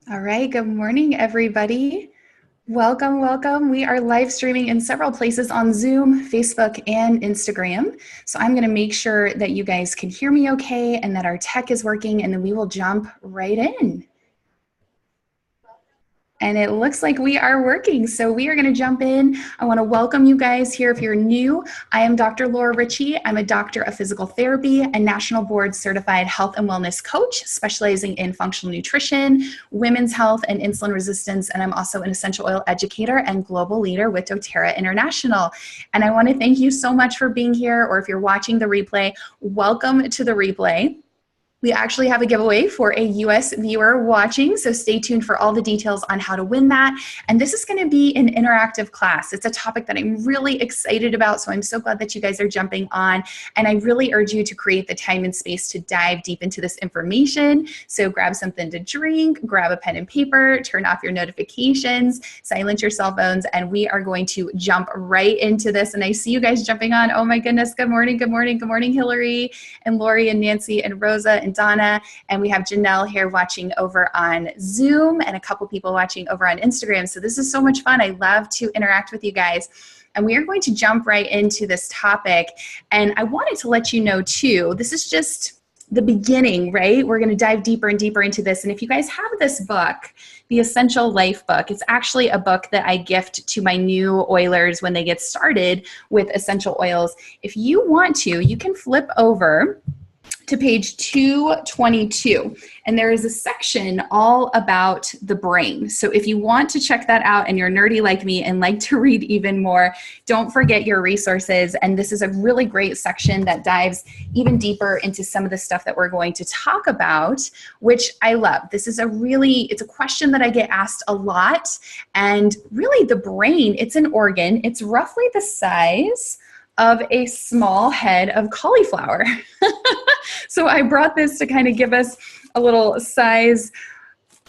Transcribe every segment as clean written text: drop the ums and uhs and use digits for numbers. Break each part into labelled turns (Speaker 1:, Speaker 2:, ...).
Speaker 1: All right, good morning, everybody. Welcome, welcome. We are live streaming in several places on Zoom, Facebook, and Instagram. So I'm going to make sure that you guys can hear me okay and that our tech is working, and then we will jump right in. And it looks like we are working. So we are going to jump in. I want to welcome you guys here. If you're new, I am Dr. Laura Ricci. I'm a doctor of physical therapy and national board certified health and wellness coach, specializing in functional nutrition, women's health, and insulin resistance. And I'm also an essential oil educator and global leader with doTERRA International. And I want to thank you so much for being here, or if you're watching the replay, welcome to the replay. We actually have a giveaway for a US viewer watching, so stay tuned for all the details on how to win that. And this is going to be an interactive class. It's a topic that I'm really excited about, so I'm so glad that you guys are jumping on. And I really urge you to create the time and space to dive deep into this information. So grab something to drink, grab a pen and paper, turn off your notifications, silence your cell phones, and we are going to jump right into this. And I see you guys jumping on. Oh my goodness, good morning, good morning, good morning, Hillary and Lori and Nancy and Rosa and Donna, and we have Janelle here watching over on Zoom and a couple people watching over on Instagram. So this is so much fun. I love to interact with you guys. And we are going to jump right into this topic. And I wanted to let you know too, this is just the beginning, right? We're going to dive deeper and deeper into this. And if you guys have this book, the Essential Life book, it's actually a book that I gift to my new oilers when they get started with essential oils. If you want to, you can flip over to page 222, and there is a section all about the brain. So if you want to check that out and you're nerdy like me and like to read even more, don't forget your resources. And this is a really great section that dives even deeper into some of the stuff that we're going to talk about, which I love. This is it's a question that I get asked a lot. And really the brain, it's an organ. It's roughly the size of a small head of cauliflower. So I brought this to kind of give us a little size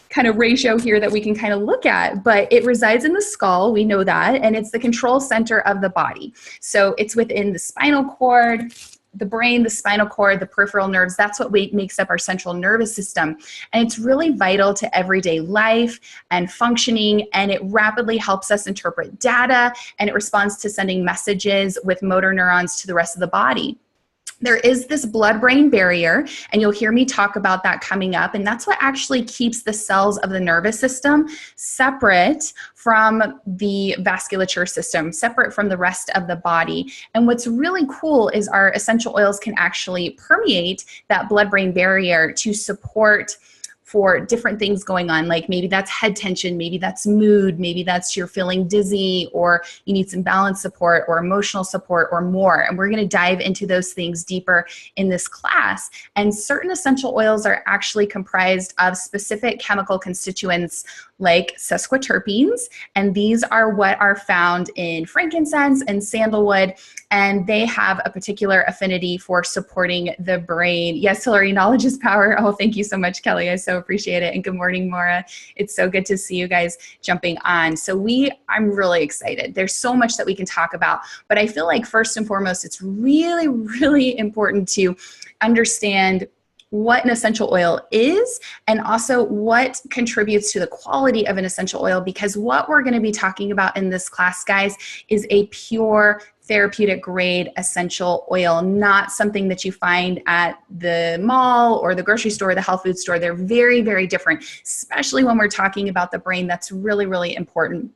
Speaker 1: kind of ratio here that we can kind of look at, but it resides in the skull, we know that, and it's the control center of the body. So it's within the spinal cord, the brain, the spinal cord, the peripheral nerves. That's what makes up our central nervous system. And it's really vital to everyday life and functioning, and it rapidly helps us interpret data, and it responds to sending messages with motor neurons to the rest of the body. There is this blood-brain barrier, and you'll hear me talk about that coming up, and that's what actually keeps the cells of the nervous system separate from the vasculature system, separate from the rest of the body. And what's really cool is our essential oils can actually permeate that blood-brain barrier to support for different things going on, like maybe that's head tension, maybe that's mood, maybe that's you're feeling dizzy, or you need some balance support or emotional support or more. And we're going to dive into those things deeper in this class. And certain essential oils are actually comprised of specific chemical constituents like sesquiterpenes, and these are what are found in frankincense and sandalwood, and they have a particular affinity for supporting the brain. Yes, Hillary, knowledge is power. Oh, thank you so much, Kelly. I so appreciate it. And good morning, Maura. It's so good to see you guys jumping on. So I'm really excited. There's so much that we can talk about, but I feel like first and foremost, it's really, really important to understand what an essential oil is, and also what contributes to the quality of an essential oil, because what we're going to be talking about in this class, guys, is a pure therapeutic grade essential oil, not something that you find at the mall or the grocery store or the health food store. They're very, very different, especially when we're talking about the brain. That's really, really important.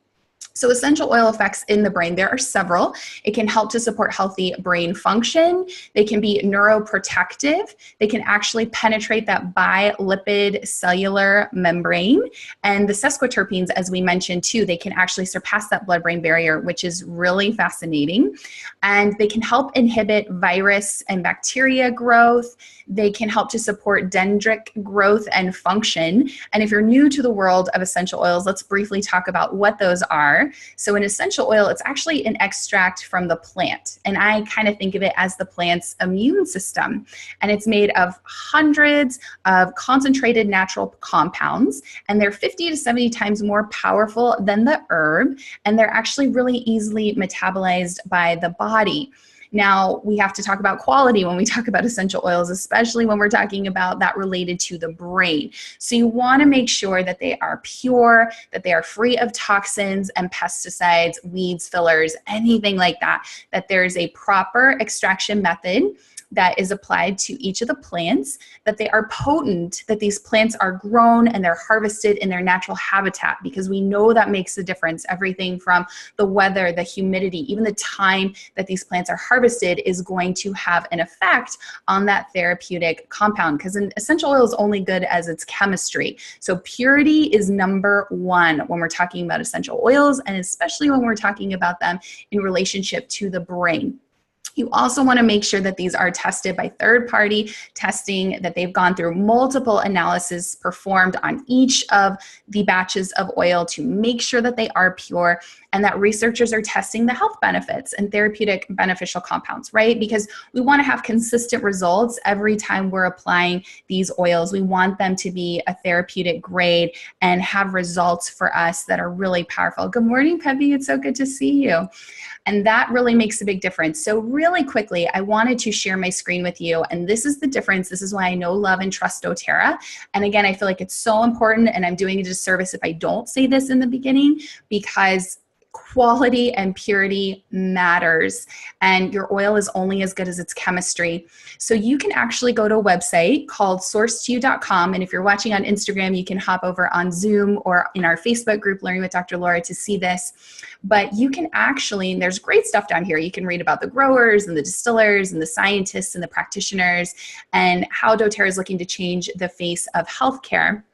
Speaker 1: So essential oil effects in the brain, there are several. It can help to support healthy brain function. They can be neuroprotective. They can actually penetrate that bilipid cellular membrane. And the sesquiterpenes, as we mentioned too, they can actually surpass that blood-brain barrier, which is really fascinating. And they can help inhibit virus and bacteria growth. They can help to support dendritic growth and function. And if you're new to the world of essential oils, let's briefly talk about what those are. So an essential oil, it's actually an extract from the plant. And I kind of think of it as the plant's immune system. And it's made of hundreds of concentrated natural compounds. And they're 50 to 70 times more powerful than the herb. And they're actually really easily metabolized by the body. Now, we have to talk about quality when we talk about essential oils, especially when we're talking about that related to the brain. So you want to make sure that they are pure, that they are free of toxins and pesticides, weeds, fillers, anything like that, that there's a proper extraction method that is applied to each of the plants, that they are potent, that these plants are grown and they're harvested in their natural habitat, because we know that makes a difference. Everything from the weather, the humidity, even the time that these plants are harvested is going to have an effect on that therapeutic compound, because an essential oil is only good as its chemistry. So purity is number one when we're talking about essential oils, and especially when we're talking about them in relationship to the brain. You also want to make sure that these are tested by third-party testing, that they've gone through multiple analyses performed on each of the batches of oil to make sure that they are pure, and that researchers are testing the health benefits and therapeutic beneficial compounds, right? Because we want to have consistent results every time we're applying these oils. We want them to be a therapeutic grade and have results for us that are really powerful. Good morning, Peppy. It's so good to see you. And that really makes a big difference. So really quickly, I wanted to share my screen with you. And this is the difference. This is why I know, love, and trust doTERRA. And again, I feel like it's so important, and I'm doing a disservice if I don't say this in the beginning, because quality and purity matters, and your oil is only as good as its chemistry. So you can actually go to a website called sourcetoyou.com, and if you're watching on Instagram, you can hop over on Zoom or in our Facebook group, Learning with Dr. Laura, to see this. But you can actually, and there's great stuff down here, you can read about the growers and the distillers and the scientists and the practitioners and how doTERRA is looking to change the face of healthcare.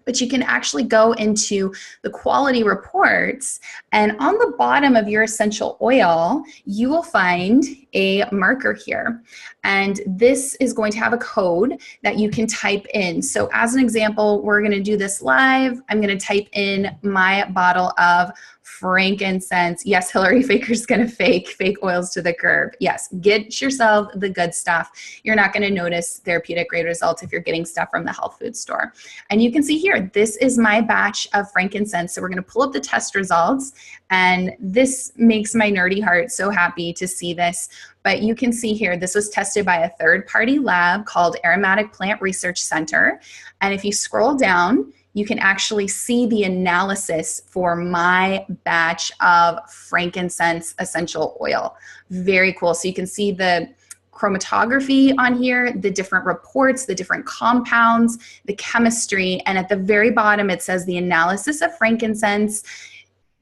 Speaker 1: But you can actually go into the quality reports, and on the bottom of your essential oil, you will find a marker here. And this is going to have a code that you can type in. So as an example, we're going to do this live. I'm going to type in my bottle of frankincense. Yes, Hillary, Faker's going to fake oils to the curb. Yes, get yourself the good stuff. You're not going to notice therapeutic grade results if you're getting stuff from the health food store. And you can see here, this is my batch of frankincense. So we're going to pull up the test results, and this makes my nerdy heart so happy to see this. But you can see here, this was tested by a third-party lab called Aromatic Plant Research Center. And if you scroll down, you can actually see the analysis for my batch of frankincense essential oil. Very cool. So you can see the chromatography on here, the different reports, the different compounds, the chemistry, and at the very bottom it says the analysis of frankincense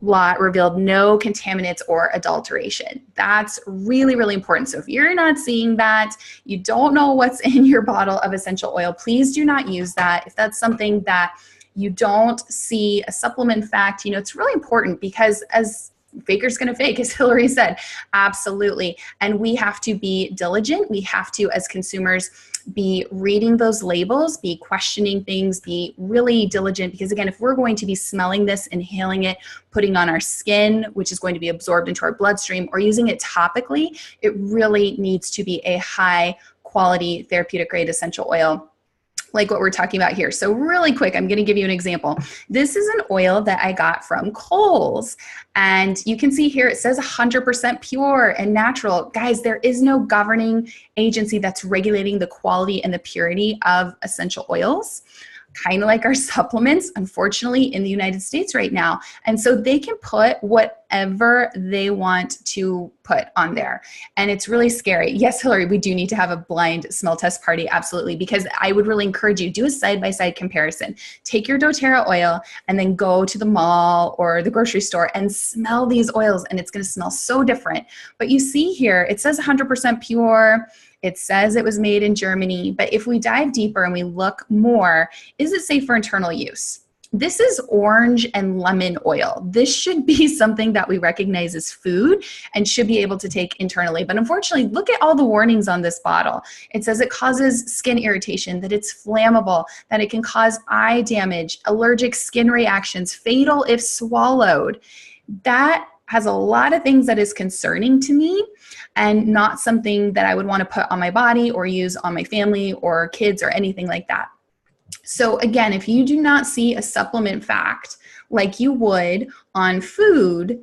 Speaker 1: lot revealed no contaminants or adulteration. That's really, really important. So if you're not seeing that, you don't know what's in your bottle of essential oil, please do not use that. If that's something that you don't see a supplement fact, you know, it's really important, because as faker's gonna fake, as Hillary said, absolutely. And we have to be diligent. We have to, as consumers, be reading those labels, be questioning things, be really diligent, because again, if we're going to be smelling this, inhaling it, putting on our skin, which is going to be absorbed into our bloodstream, or using it topically, it really needs to be a high quality therapeutic grade essential oil, like what we're talking about here. So really quick, I'm going to give you an example. This is an oil that I got from Kohl's, and you can see here it says 100% pure and natural. Guys, there is no governing agency that's regulating the quality and the purity of essential oils, kind of like our supplements, unfortunately, in the United States right now. And so they can put whatever they want to put on there. And it's really scary. Yes, Hillary, we do need to have a blind smell test party, absolutely, because I would really encourage you, do a side-by-side comparison. Take your doTERRA oil and then go to the mall or the grocery store and smell these oils, and it's going to smell so different. But you see here, it says 100% pure. It says it was made in Germany, but if we dive deeper and we look more, is it safe for internal use? This is orange and lemon oil. This should be something that we recognize as food and should be able to take internally. But unfortunately, look at all the warnings on this bottle. It says it causes skin irritation, that it's flammable, that it can cause eye damage, allergic skin reactions, fatal if swallowed. That has a lot of things that is concerning to me, and not something that I would want to put on my body or use on my family or kids or anything like that. So again, if you do not see a supplement fact like you would on food,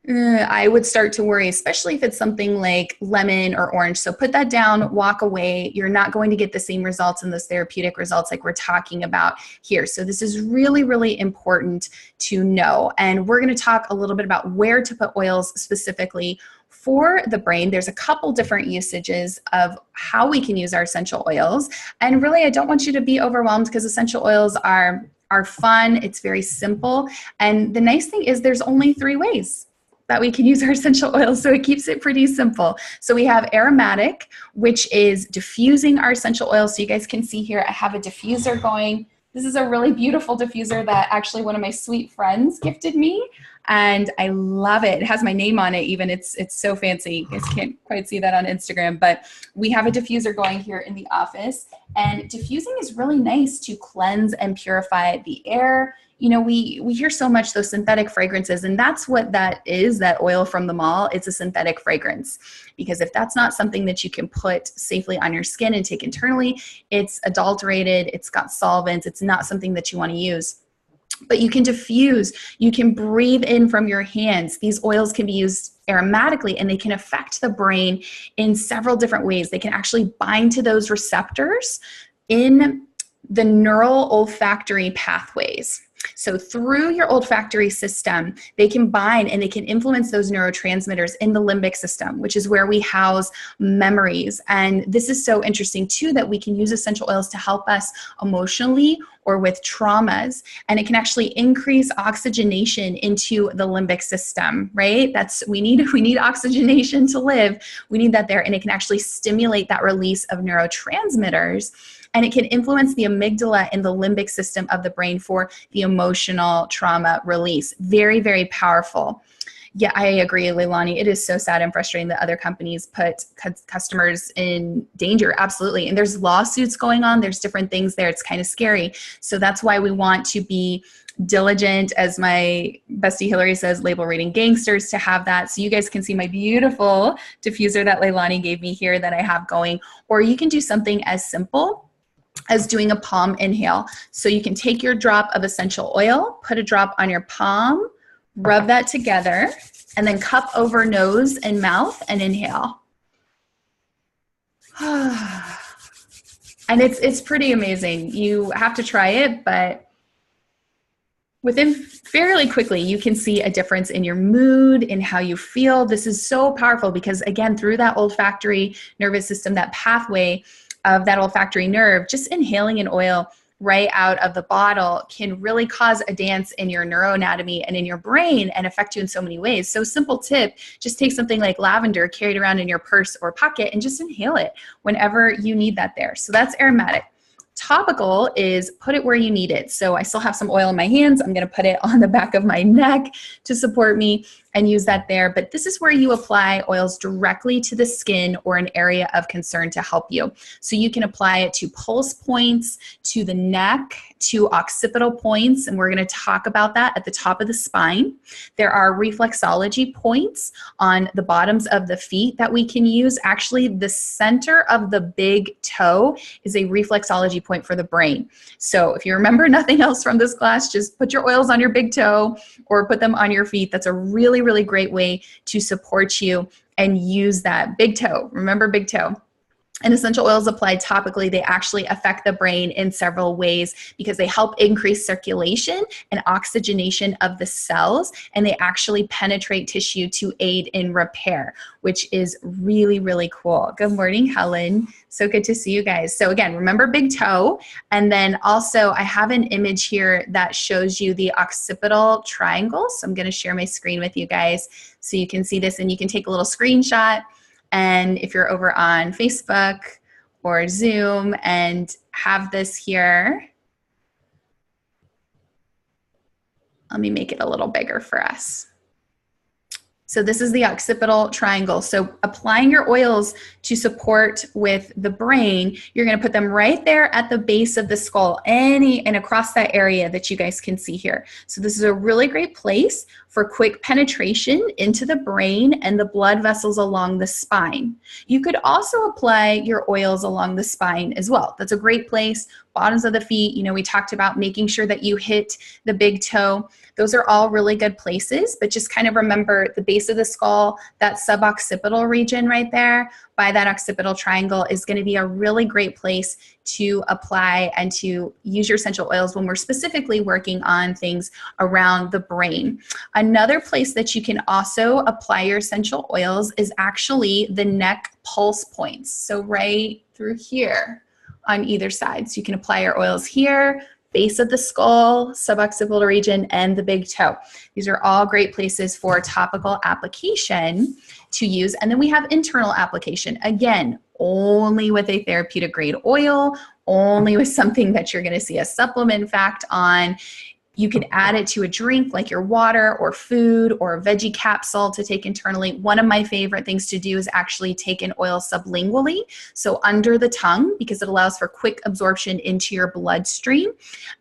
Speaker 1: I would start to worry, especially if it's something like lemon or orange. So put that down, walk away. You're not going to get the same results and those therapeutic results like we're talking about here. So this is really, really important to know. And we're going to talk a little bit about where to put oils specifically for the brain. There's a couple different usages of how we can use our essential oils. And really, I don't want you to be overwhelmed because essential oils are fun. It's very simple. And the nice thing is there's only 3 ways that we can use our essential oils. So it keeps it pretty simple. So we have aromatic, which is diffusing our essential oils. So you guys can see here, I have a diffuser going. This is a really beautiful diffuser that actually one of my sweet friends gifted me. And I love it. It has my name on it even. It's so fancy. You guys can't quite see that on Instagram, but we have a diffuser going here in the office. And diffusing is really nice to cleanse and purify the air. You know, we hear so much those synthetic fragrances, and that's what that is, that oil from the mall. It's a synthetic fragrance, because if that's not something that you can put safely on your skin and take internally, it's adulterated, it's got solvents, it's not something that you want to use. But you can diffuse, you can breathe in from your hands. These oils can be used aromatically, and they can affect the brain in several different ways. They can actually bind to those receptors in the neural olfactory pathways. So through your olfactory system, they can bind and they can influence those neurotransmitters in the limbic system, which is where we house memories. And this is so interesting too, that we can use essential oils to help us emotionally or with traumas. And it can actually increase oxygenation into the limbic system, right? We need oxygenation to live. We need that there. And it can actually stimulate that release of neurotransmitters. And it can influence the amygdala and the limbic system of the brain for the emotional trauma release. Very, very powerful. Yeah, I agree, Leilani. It is so sad and frustrating that other companies put customers in danger. Absolutely. And there's lawsuits going on. There's different things there. It's kind of scary. So that's why we want to be diligent, as my bestie Hillary says, label reading gangsters, to have that. So you guys can see my beautiful diffuser that Leilani gave me here that I have going. Or you can do something as simple as doing a palm inhale. So you can take your drop of essential oil, put a drop on your palm, rub that together, and then cup over nose and mouth and inhale. And it's pretty amazing. You have to try it, but within fairly quickly, you can see a difference in your mood, in how you feel. This is so powerful because, again, through that olfactory nervous system, that pathway of that olfactory nerve, just inhaling an oil right out of the bottle can really cause a dance in your neuroanatomy and in your brain and affect you in so many ways. So simple tip, just take something like lavender, carry it around in your purse or pocket, and just inhale it whenever you need that there. So that's aromatic. Topical is put it where you need it. So I still have some oil in my hands. I'm going to put it on the back of my neck to support me and use that there. But this is where you apply oils directly to the skin or an area of concern to help you. So you can apply it to pulse points, to the neck, to occipital points, and we're going to talk about that at the top of the spine. There are reflexology points on the bottoms of the feet that we can use. Actually, the center of the big toe is a reflexology point for the brain. So if you remember nothing else from this class, just put your oils on your big toe or put them on your feet. That's a really, really great way to support you and use that big toe. Remember big toe. And essential oils applied topically, they actually affect the brain in several ways because they help increase circulation and oxygenation of the cells, and they actually penetrate tissue to aid in repair, which is really, really cool. Good morning, Helen. So good to see you guys. So again, remember big toe. And then also I have an image here that shows you the occipital triangle. So I'm going to share my screen with you guys so you can see this, and you can take a little screenshot. And if you're over on Facebook or Zoom and have this here, let me make it a little bigger for us. So this is the occipital triangle. So applying your oils to support with the brain, you're going to put them right there at the base of the skull, and across that area that you guys can see here. So this is a really great place for quick penetration into the brain and the blood vessels along the spine. You could also apply your oils along the spine as well. That's a great place bottoms of the feet. You know, we talked about making sure that you hit the big toe. Those are all really good places, but just kind of remember the base of the skull, that suboccipital region right there by that occipital triangle is going to be a really great place to apply and to use your essential oils when we're specifically working on things around the brain. Another place that you can also apply your essential oils is actually the neck pulse points. So right through here on either side. So you can apply your oils here, base of the skull, suboccipital region, and the big toe. These are all great places for topical application to use. And then we have internal application. Again, only with a therapeutic grade oil, only with something that you're going to see a supplement fact on. You can add it to a drink like your water or food or a veggie capsule to take internally. One of my favorite things to do is actually take an oil sublingually, so under the tongue, because it allows for quick absorption into your bloodstream.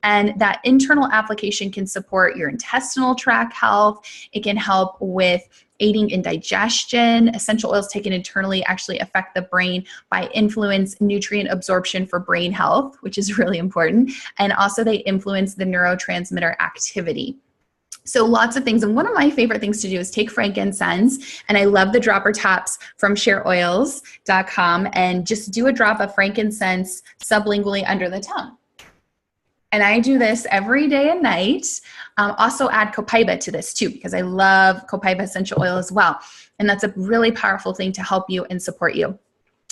Speaker 1: And that internal application can support your intestinal tract health. It can help with aiding in digestion. Essential oils taken internally actually affect the brain by influence nutrient absorption for brain health, which is really important. And also they influence the neurotransmitter activity. So lots of things. And one of my favorite things to do is take frankincense, and I love the dropper tops from shareoils.com, and just do a drop of frankincense sublingually under the tongue. And I do this every day and night. Also add copaiba to this too, because I love copaiba essential oil as well. And that's a really powerful thing to help you and support you.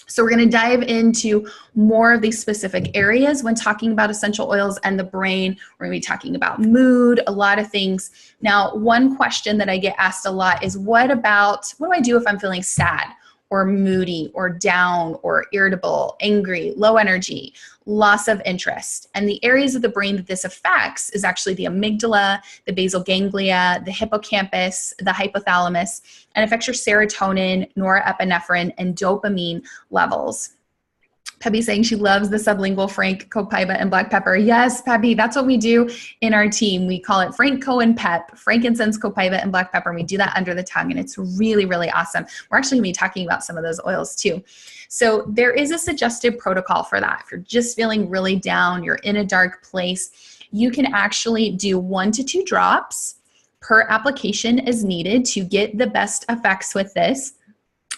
Speaker 1: So we're going to dive into more of these specific areas when talking about essential oils and the brain. We're going to be talking about mood, a lot of things. Now, one question that I get asked a lot is, what do I do if I'm feeling sad or moody or down or irritable, angry, low energy, loss of interest? And the areas of the brain that this affects is actually the amygdala, the basal ganglia, the hippocampus, the hypothalamus, and affects your serotonin, norepinephrine, and dopamine levels. Peppy's saying she loves the sublingual Frank, copaiba, and black pepper. Yes, Peppy, that's what we do in our team. We call it Frank, Co, and Pep, frankincense, copaiba, and black pepper. And we do that under the tongue, and it's really, really awesome. We're actually going to be talking about some of those oils too. So there is a suggested protocol for that. If you're just feeling really down, you're in a dark place, you can actually do 1 to 2 drops per application as needed to get the best effects with this.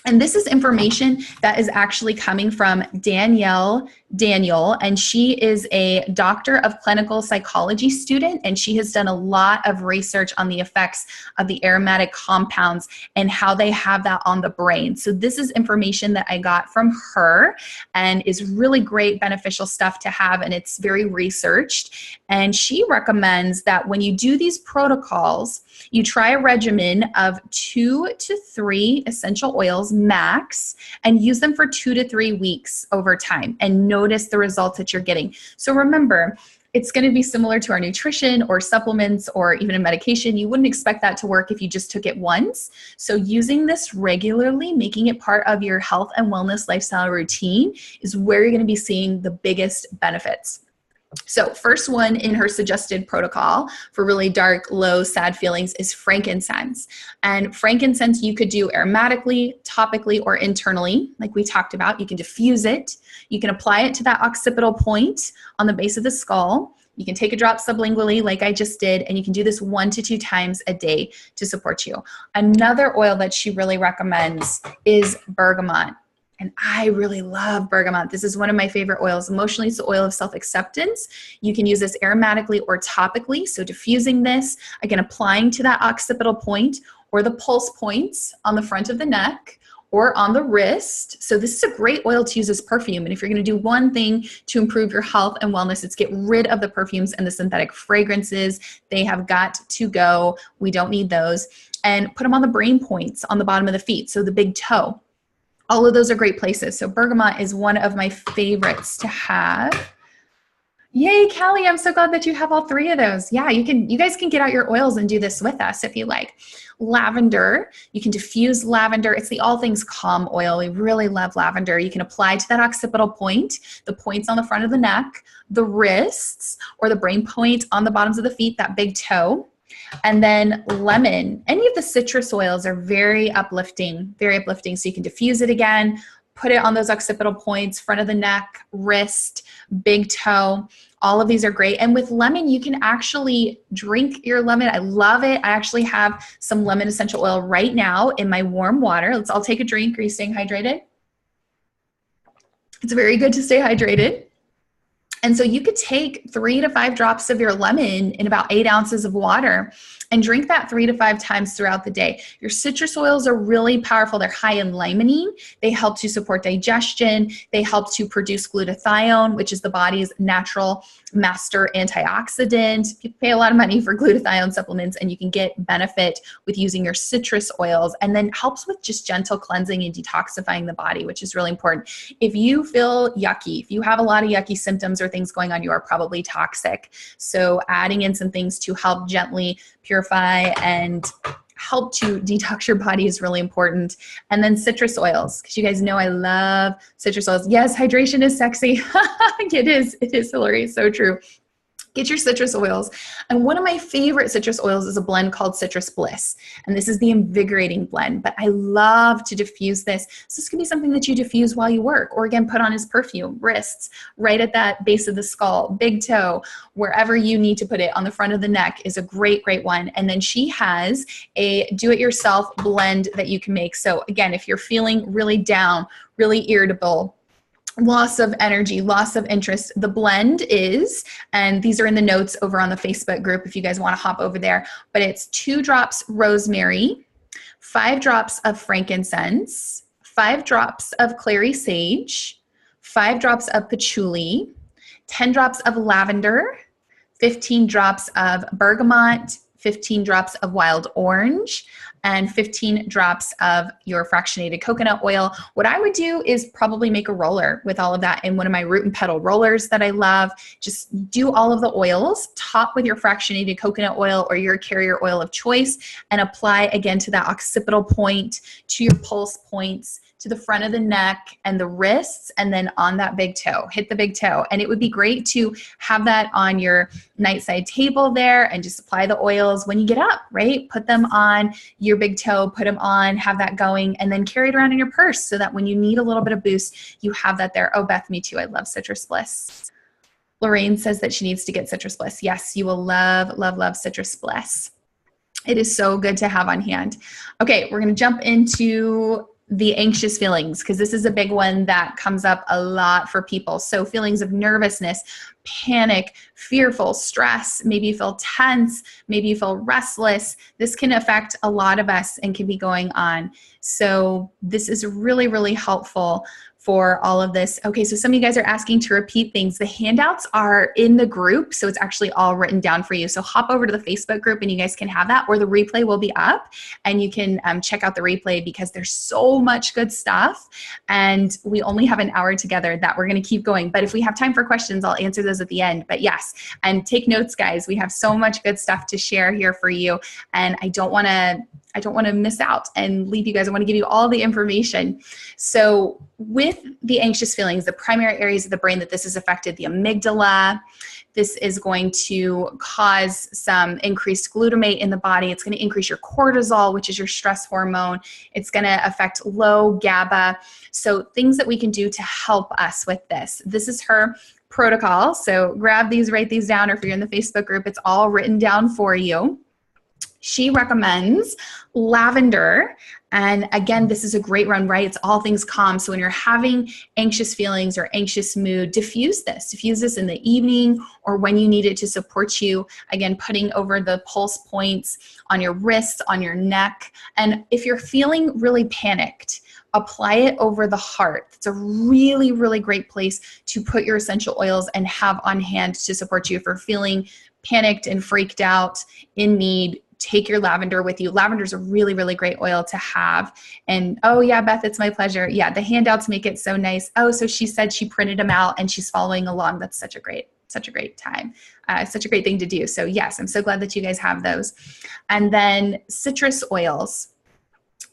Speaker 1: And this is information that is actually coming from Danielle Daniel, and she is a doctor of clinical psychology student, and she has done a lot of research on the effects of the aromatic compounds and how they have that on the brain. So this is information that I got from her and is really great, beneficial stuff to have, and it's very researched. And she recommends that when you do these protocols, you try a regimen of 2 to 3 essential oils max and use them for 2 to 3 weeks over time and notice the results that you're getting. So remember, it's going to be similar to our nutrition or supplements or even a medication. You wouldn't expect that to work if you just took it once. So using this regularly, making it part of your health and wellness lifestyle routine is where you're going to be seeing the biggest benefits. So first one in her suggested protocol for really dark, low, sad feelings is frankincense. And frankincense you could do aromatically, topically, or internally, like we talked about. You can diffuse it. You can apply it to that occipital point on the base of the skull. You can take a drop sublingually like I just did, and you can do this 1 to 2 times a day to support you. Another oil that she really recommends is bergamot. And I really love bergamot. This is one of my favorite oils. Emotionally, it's the oil of self-acceptance. You can use this aromatically or topically. So diffusing this, again, applying to that occipital point or the pulse points on the front of the neck or on the wrist. So this is a great oil to use as perfume. And if you're going to do one thing to improve your health and wellness, it's get rid of the perfumes and the synthetic fragrances. They have got to go. We don't need those. And put them on the brain points on the bottom of the feet, so the big toe. All of those are great places. So bergamot is one of my favorites to have. Yay, Callie, I'm so glad that you have all 3 of those. Yeah, you guys can get out your oils and do this with us if you like. Lavender, you can diffuse lavender. It's the all things calm oil. We really love lavender. You can apply to that occipital point, the points on the front of the neck, the wrists, or the brain point on the bottoms of the feet, that big toe. And then lemon. Any of the citrus oils are very uplifting, very uplifting. So you can diffuse it again, put it on those occipital points, front of the neck, wrist, big toe. All of these are great. And with lemon, you can actually drink your lemon. I love it. I actually have some lemon essential oil right now in my warm water. Let's all take a drink. Are you staying hydrated? It's very good to stay hydrated. And so you could take 3 to 5 drops of your lemon in about 8 ounces of water and drink that 3 to 5 times throughout the day. Your citrus oils are really powerful. They're high in limonene. They help to support digestion. They help to produce glutathione, which is the body's natural master antioxidant. You pay a lot of money for glutathione supplements, and you can get benefit with using your citrus oils, and then helps with just gentle cleansing and detoxifying the body, which is really important. If you feel yucky, if you have a lot of yucky symptoms or things going on, you are probably toxic. So adding in some things to help gently purify and help to detox your body is really important. And then citrus oils, because you guys know I love citrus oils. Yes, hydration is sexy. It is, Hillary, so true. Get your citrus oils. And one of my favorite citrus oils is a blend called Citrus Bliss. And this is the invigorating blend, but I love to diffuse this. So this can be something that you diffuse while you work, or again, put on as perfume, wrists, right at that base of the skull, big toe, wherever you need to put it on the front of the neck is a great, great one. And then she has a do-it-yourself blend that you can make. So again, if you're feeling really down, really irritable, loss of energy, loss of interest, the blend is, and these are in the notes over on the Facebook group if you guys want to hop over there, but it's 2 drops rosemary, 5 drops of frankincense, 5 drops of clary sage, 5 drops of patchouli, 10 drops of lavender, 15 drops of bergamot, 15 drops of wild orange, and 15 drops of your fractionated coconut oil. What I would do is probably make a roller with all of that in one of my root and petal rollers that I love. Just do all of the oils, top with your fractionated coconut oil or your carrier oil of choice, and apply again to that occipital point, to your pulse points, to the front of the neck and the wrists, and then on that big toe. Hit the big toe. And it would be great to have that on your nightside table there and just apply the oils when you get up, right? Put them on your big toe, put them on, have that going, and then carry it around in your purse so that when you need a little bit of boost, you have that there. Oh, Beth, me too. I love Citrus Bliss. Lorraine says that she needs to get Citrus Bliss. Yes, you will love, love, love Citrus Bliss. It is so good to have on hand. Okay, we're going to jump into the anxious feelings, because this is a big one that comes up a lot for people. So feelings of nervousness, panic, fearful, stress, maybe you feel tense, maybe you feel restless. This can affect a lot of us and can be going on. So this is really, really helpful for all of this. Okay, so some of you guys are asking to repeat things. The handouts are in the group, so it's actually all written down for you. So hop over to the Facebook group and you guys can have that, or the replay will be up and you can check out the replay, because there's so much good stuff and we only have an hour together that we're gonna keep going. But if we have time for questions, I'll answer those at the end. But yes, and take notes, guys. We have so much good stuff to share here for you, and I don't wanna miss out and leave you guys. I want to give you all the information. So with the anxious feelings, the primary areas of the brain that this is affected, the amygdala, this is going to cause some increased glutamate in the body. It's going to increase your cortisol, which is your stress hormone. It's going to affect low GABA. So things that we can do to help us with this. This is her protocol. So grab these, write these down, or if you're in the Facebook group, it's all written down for you. She recommends lavender. And again, this is a great one, right? It's all things calm. So when you're having anxious feelings or anxious mood, diffuse this. Diffuse this in the evening or when you need it to support you. Again, putting over the pulse points on your wrists, on your neck. And if you're feeling really panicked, apply it over the heart. It's a really, really great place to put your essential oils and have on hand to support you. If you're feeling panicked and freaked out, in need, take your lavender with you. Lavender is a really, really great oil to have. And oh yeah, Beth, it's my pleasure. Yeah, the handouts make it so nice. Oh, so she said she printed them out and she's following along. That's such a great time. Such a great thing to do. So yes, I'm so glad that you guys have those. And then citrus oils.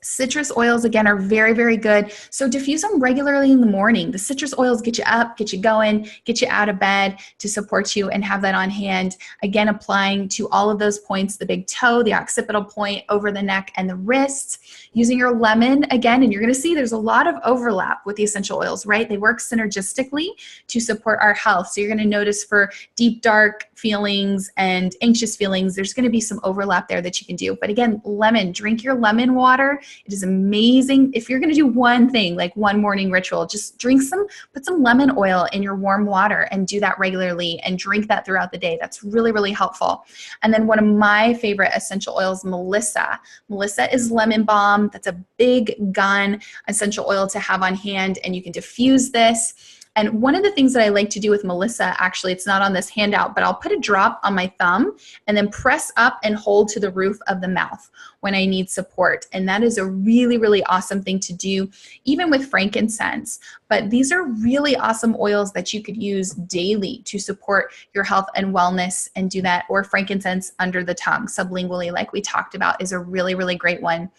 Speaker 1: Citrus oils, again, are very, very good. So diffuse them regularly in the morning. The citrus oils get you up, get you going, get you out of bed to support you, and have that on hand. Again, applying to all of those points, the big toe, the occipital point, over the neck, and the wrists. Using your lemon, again, and you're going to see there's a lot of overlap with the essential oils, right? They work synergistically to support our health. So you're going to notice for deep, dark feelings and anxious feelings, there's going to be some overlap there that you can do. But again, lemon, drink your lemon water. It is amazing. If you're going to do one thing, like one morning ritual, just put some lemon oil in your warm water and do that regularly and drink that throughout the day. That's really, really helpful. And then one of my favorite essential oils, Melissa. Melissa is lemon balm. That's a big gun essential oil to have on hand, and you can diffuse this. And one of the things that I like to do with Melissa, actually, it's not on this handout, but I'll put a drop on my thumb and then press up and hold to the roof of the mouth when I need support. And that is a really, really awesome thing to do, even with frankincense. But these are really awesome oils that you could use daily to support your health and wellness, and do that. Or frankincense under the tongue, sublingually, like we talked about, is a really, really great one.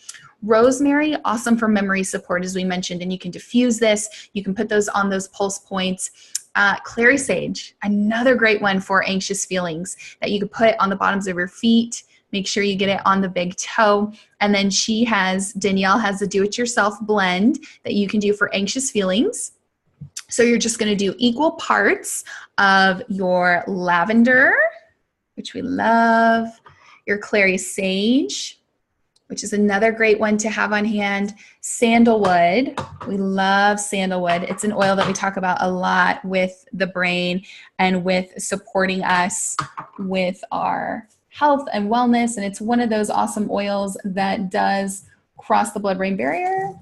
Speaker 1: Rosemary, awesome for memory support, as we mentioned, and you can diffuse this. You can put those on those pulse points. Clary sage, another great one for anxious feelings that you could put on the bottoms of your feet. Make sure you get it on the big toe. And then Danielle has the do-it-yourself blend that you can do for anxious feelings. So you're just going to do equal parts of your lavender, which we love, your clary sage, which is another great one to have on hand. Sandalwood, we love sandalwood. It's an oil that we talk about a lot with the brain and with supporting us with our health and wellness. And it's one of those awesome oils that does cross the blood-brain barrier.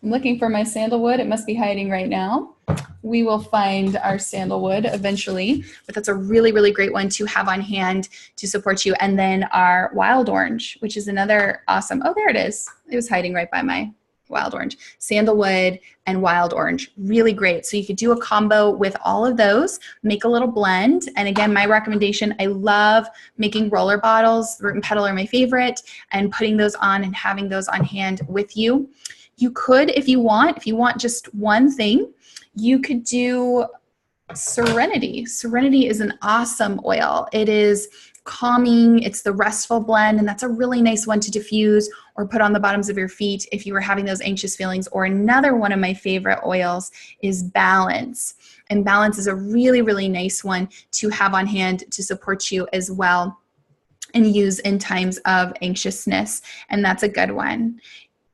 Speaker 1: I'm looking for my sandalwood. It must be hiding right now. We will find our sandalwood eventually, but that's a really, really great one to have on hand to support you. And then our wild orange, which is another awesome, oh, there it is. It was hiding right by my wild orange. Sandalwood and wild orange, really great. So you could do a combo with all of those, make a little blend. And again, my recommendation, I love making roller bottles. Root and petal are my favorite, and putting those on and having those on hand with you. You could, if you want just one thing, you could do Serenity. Serenity is an awesome oil. It is calming. It's the restful blend, and that's a really nice one to diffuse or put on the bottoms of your feet if you were having those anxious feelings. Or another one of my favorite oils is Balance. And Balance is a really, really nice one to have on hand to support you as well and use in times of anxiousness. And that's a good one.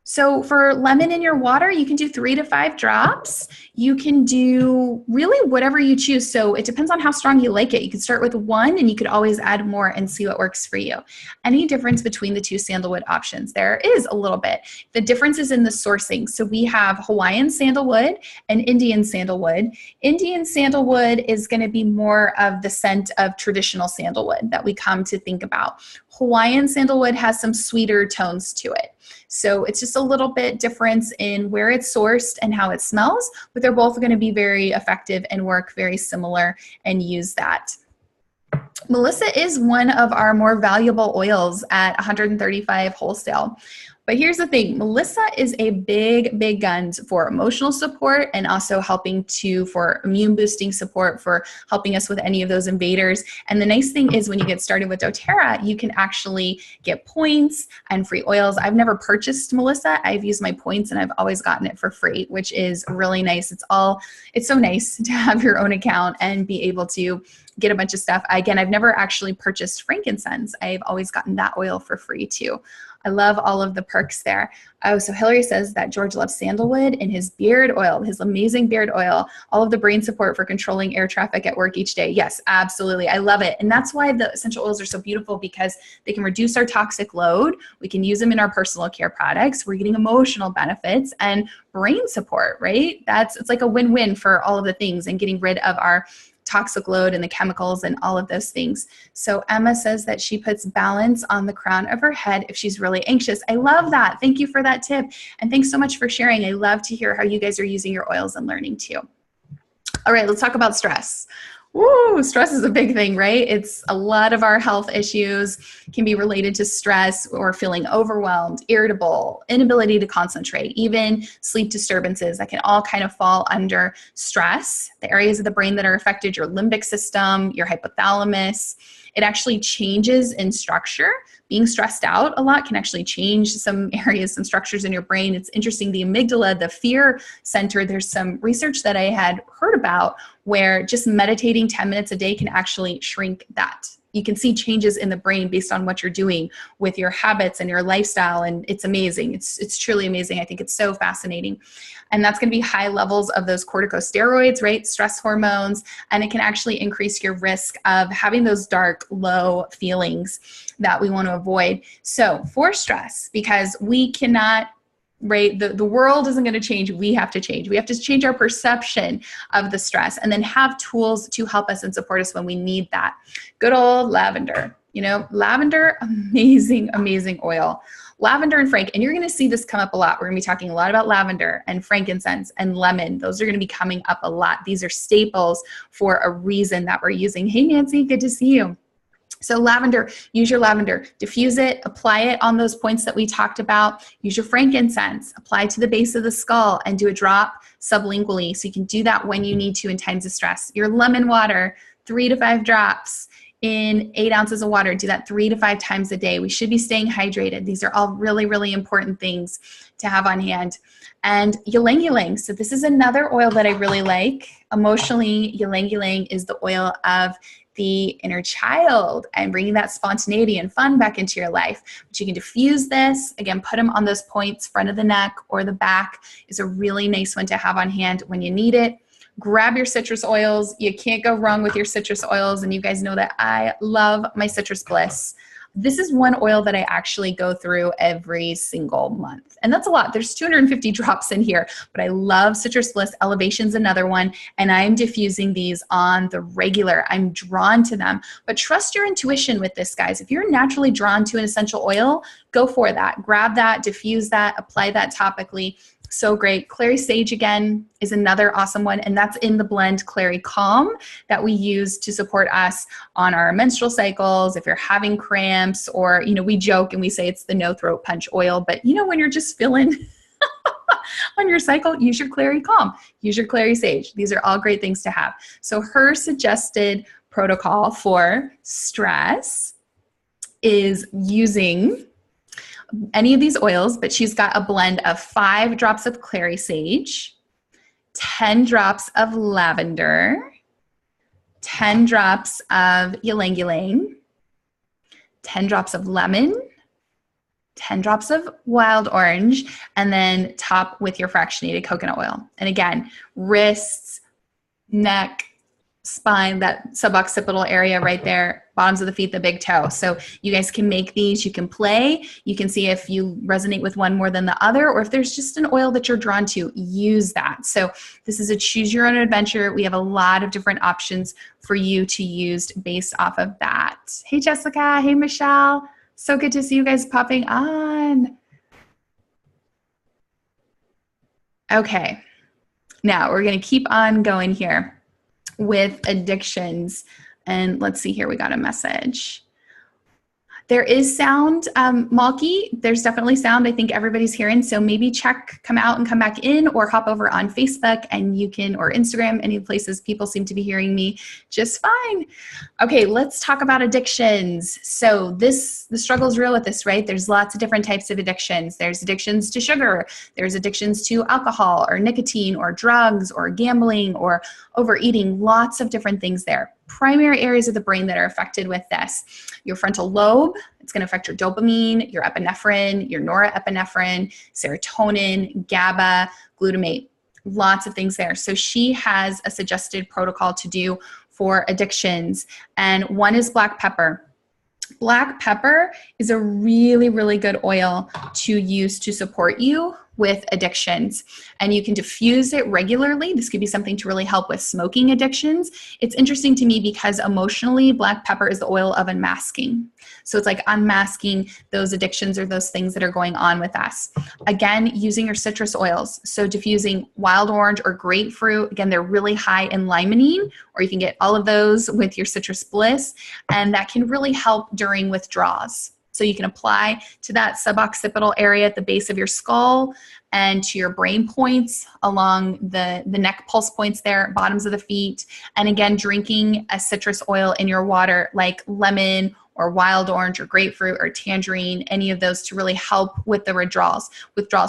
Speaker 1: So for lemon in your water, you can do 3 to 5 drops. You can do really whatever you choose. So it depends on how strong you like it. You could start with 1, and you could always add more and see what works for you. Any difference between the 2 sandalwood options? There is a little bit. The difference is in the sourcing. So we have Hawaiian sandalwood and Indian sandalwood. Indian sandalwood is going to be more of the scent of traditional sandalwood that we come to think about. Hawaiian sandalwood has some sweeter tones to it. So it's just a little bit difference in where it's sourced and how it smells, but they're both going to be very effective and work very similar, and use that. Melissa is one of our more valuable oils at 135 wholesale. But here's the thing, Melissa is a big, big guns for emotional support, and also helping for immune boosting support, for helping us with any of those invaders. And the nice thing is when you get started with doTERRA, you can actually get points and free oils. I've never purchased Melissa. I've used my points and I've always gotten it for free, which is really nice. It's so nice to have your own account and be able to get a bunch of stuff. Again, I've never actually purchased frankincense. I've always gotten that oil for free too. I love all of the perks there. Oh, so Hillary says that George loves sandalwood in his beard oil, his amazing beard oil, all of the brain support for controlling air traffic at work each day. Yes, absolutely. I love it. And that's why the essential oils are so beautiful, because they can reduce our toxic load. We can use them in our personal care products. We're getting emotional benefits and brain support, right? It's like a win-win for all of the things, and getting rid of our toxic load and the chemicals and all of those things. So Emma says that she puts Balance on the crown of her head if she's really anxious. I love that. Thank you for that tip. And thanks so much for sharing. I love to hear how you guys are using your oils and learning too. All right, let's talk about stress. Woo, stress is a big thing, right? It's a lot of our health issues can be related to stress or feeling overwhelmed, irritable, inability to concentrate, even sleep disturbances that can all kind of fall under stress. The areas of the brain that are affected, your limbic system, your hypothalamus, it actually changes in structure. Being stressed out a lot can actually change some areas, some structures in your brain. It's interesting, the amygdala, the fear center, there's some research that I had heard about where just meditating 10 minutes a day can actually shrink that. You can see changes in the brain based on what you're doing with your habits and your lifestyle, and it's amazing. It's truly amazing. I think it's so fascinating. And that's going to be high levels of those corticosteroids, right? Stress hormones, and it can actually increase your risk of having those dark, low feelings that we want to avoid. So for stress, because we cannot, right? The world isn't going to change. We have to change. We have to change our perception of the stress and then have tools to help us and support us when we need that. Good old lavender, lavender, amazing, amazing oil. Lavender and frank, and you're going to see this come up a lot. We're going to be talking a lot about lavender and frankincense and lemon. Those are going to be coming up a lot. These are staples for a reason that we're using. Hey, Nancy, good to see you. So lavender, use your lavender, diffuse it, apply it on those points that we talked about. Use your frankincense, apply to the base of the skull, and do a drop sublingually. So you can do that when you need to in times of stress. Your lemon water, 3 to 5 drops in 8 ounces of water. Do that 3 to 5 times a day. We should be staying hydrated. These are all really, really important things to have on hand. And ylang ylang. So this is another oil that I really like. Emotionally, ylang ylang is the oil of the inner child and bringing that spontaneity and fun back into your life. But you can diffuse this. Again, put them on those points, front of the neck or the back is a really nice one to have on hand when you need it. Grab your citrus oils. You can't go wrong with your citrus oils. And you guys know that I love my Citrus Bliss. This is one oil that I actually go through every single month. And that's a lot. There's 250 drops in here, but I love Citrus Bliss. Elevation's another one. And I'm diffusing these on the regular. I'm drawn to them, but trust your intuition with this, guys. If you're naturally drawn to an essential oil, go for that. Grab that, diffuse that, apply that topically. So great. Clary Sage, again, is another awesome one. And that's in the blend Clary Calm that we use to support us on our menstrual cycles. If you're having cramps or, we joke and we say it's the no throat punch oil, but when you're just feeling on your cycle, use your Clary Calm, use your Clary Sage. These are all great things to have. So her suggested protocol for stress is using any of these oils, but she's got a blend of 5 drops of clary sage, 10 drops of lavender, 10 drops of ylang ylang, 10 drops of lemon, 10 drops of wild orange, and then top with your fractionated coconut oil. And again, wrists, neck, spine, that suboccipital area right there, bottoms of the feet, the big toe. So you guys can make these, you can play, you can see if you resonate with one more than the other, or if there's just an oil that you're drawn to, use that. So this is a choose your own adventure. We have a lot of different options for you to use based off of that. Hey, Jessica. Hey, Michelle. So good to see you guys popping on. Okay. Now we're going to keep on going here with addictions. And let's see here, we got a message. There is sound, Malky, there's definitely sound I think everybody's hearing, so maybe come out and come back in, or hop over on Facebook and you can, or Instagram, any places people seem to be hearing me just fine. Okay, let's talk about addictions. So the struggle is real with this, right? There's lots of different types of addictions. There's addictions to sugar, there's addictions to alcohol or nicotine or drugs or gambling or overeating, lots of different things there. Primary areas of the brain that are affected with this: your frontal lobe, it's going to affect your dopamine, your epinephrine, your norepinephrine, serotonin, GABA, glutamate, lots of things there. So she has a suggested protocol to do for addictions, and one is black pepper. Black pepper is a really, really good oil to use to support you with addictions, and you can diffuse it regularly. This could be something to really help with smoking addictions. It's interesting to me because emotionally, black pepper is the oil of unmasking. So it's like unmasking those addictions or those things that are going on with us. Again, using your citrus oils. So diffusing wild orange or grapefruit. Again, they're really high in limonene, or you can get all of those with your Citrus Bliss, and that can really help during withdrawals. So you can apply to that suboccipital area at the base of your skull and to your brain points along the neck pulse points there, bottoms of the feet. And again, drinking a citrus oil in your water like lemon or wild orange or grapefruit or tangerine, any of those to really help with the withdrawals.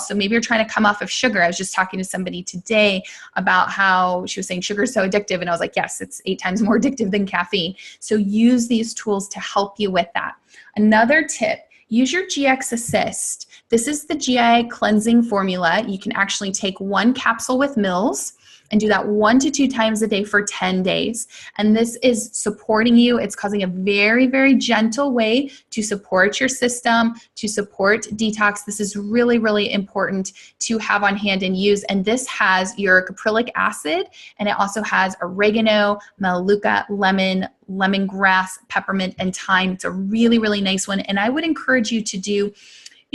Speaker 1: So maybe you're trying to come off of sugar. I was just talking to somebody today about how she was saying sugar is so addictive. And I was like, yes, it's 8 times more addictive than caffeine. So use these tools to help you with that. Another tip, use your GX Assist. This is the GI cleansing formula. You can actually take 1 capsule with Mills and do that 1 to 2 times a day for 10 days. And this is supporting you. It's causing a very, very gentle way to support your system, to support detox. This is really, really important to have on hand and use. And this has your caprylic acid, and it also has oregano, melaleuca, lemon, lemongrass, peppermint, and thyme. It's a really, really nice one. And I would encourage you to do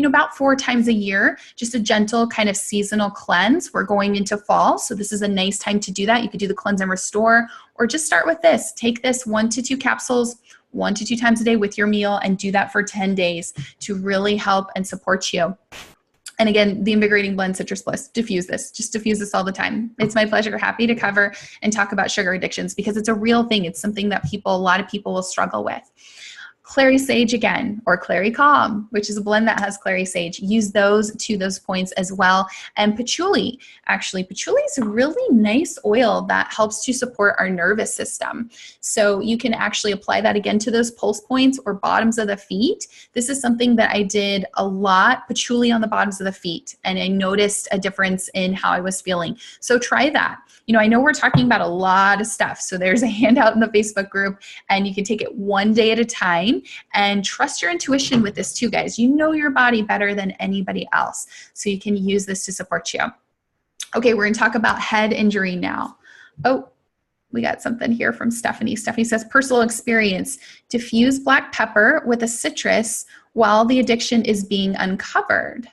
Speaker 1: about 4 times a year, just a gentle kind of seasonal cleanse. We're going into fall, so this is a nice time to do that. You could do the cleanse and restore, or just start with this. Take this 1 to 2 capsules, 1 to 2 times a day with your meal, and do that for 10 days to really help and support you. And again, the Invigorating Blend Citrus Bliss, diffuse this. Just diffuse this all the time. It's my pleasure. Happy to cover and talk about sugar addictions because it's a real thing. It's something that a lot of people will struggle with. Clary Sage again, or Clary Calm, which is a blend that has Clary Sage. Use those to those points as well. And patchouli, actually, patchouli is a really nice oil that helps to support our nervous system. So you can actually apply that again to those pulse points or bottoms of the feet. This is something that I did a lot, patchouli on the bottoms of the feet, and I noticed a difference in how I was feeling. So try that. I know we're talking about a lot of stuff. So there's a handout in the Facebook group, and you can take it one day at a time and trust your intuition with this too, guys. You know your body better than anybody else. So you can use this to support you. Okay, we're going to talk about head injury now. Oh, we got something here from Stephanie. Stephanie says, personal experience, diffuse black pepper with a citrus while the addiction is being uncovered.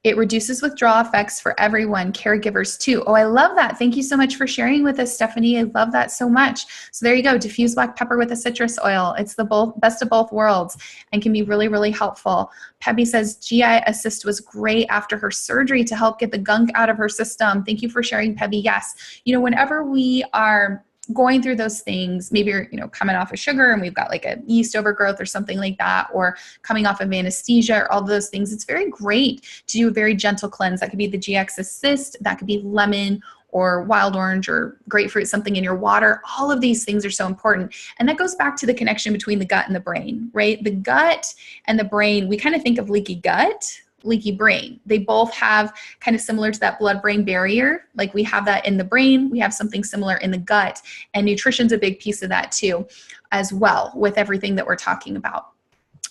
Speaker 1: It reduces withdrawal effects for everyone, caregivers too. Oh, I love that. Thank you so much for sharing with us, Stephanie. I love that so much. So there you go. Diffuse black pepper with a citrus oil. It's the best of both worlds and can be really, really helpful. Pebby says GI Assist was great after her surgery to help get the gunk out of her system. Thank you for sharing, Pebby. Yes. Whenever we are going through those things, maybe you're, coming off of sugar and we've got like a yeast overgrowth or something like that, or coming off of anesthesia or all those things, it's very great to do a very gentle cleanse. That could be the GX Assist, that could be lemon or wild orange or grapefruit, something in your water. All of these things are so important. And that goes back to the connection between the gut and the brain, right? The gut and the brain, we kind of think of leaky gut, leaky brain. They both have kind of similar to that blood-brain barrier. Like we have that in the brain, we have something similar in the gut, and nutrition's a big piece of that too, as well, with everything that we're talking about.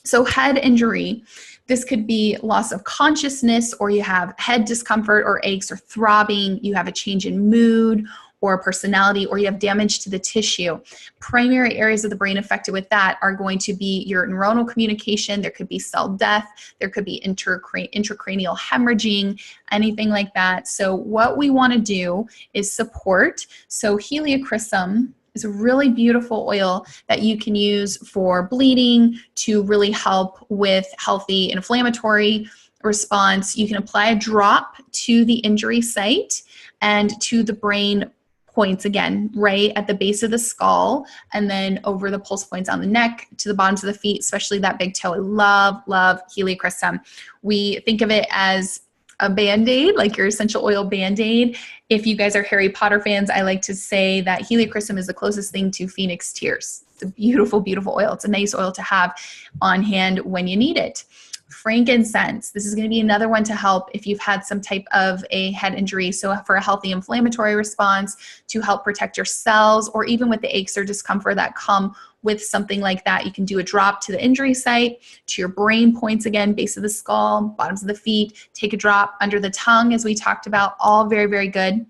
Speaker 1: So head injury, this could be loss of consciousness, or you have head discomfort or aches or throbbing, you have a change in mood or personality, or you have damage to the tissue. Primary areas of the brain affected with that are going to be your neuronal communication. There could be cell death. There could be intracranial hemorrhaging, anything like that. So what we want to do is support. So helichrysum is a really beautiful oil that you can use for bleeding to really help with healthy inflammatory response. You can apply a drop to the injury site and to the brain points, again, right at the base of the skull, and then over the pulse points on the neck to the bottoms of the feet, especially that big toe. I love helichrysum. We think of it as a Band-Aid, like your essential oil Band-Aid. If you guys are Harry Potter fans, I like to say that helichrysum is the closest thing to Phoenix tears. It's a beautiful, beautiful oil. It's a nice oil to have on hand when you need it. Frankincense. This is going to be another one to help if you've had some type of a head injury. So for a healthy inflammatory response, to help protect your cells, or even with the aches or discomfort that come with something like that. You can do a drop to the injury site, to your brain points again, base of the skull, bottoms of the feet, take a drop under the tongue as we talked about, all very, very good.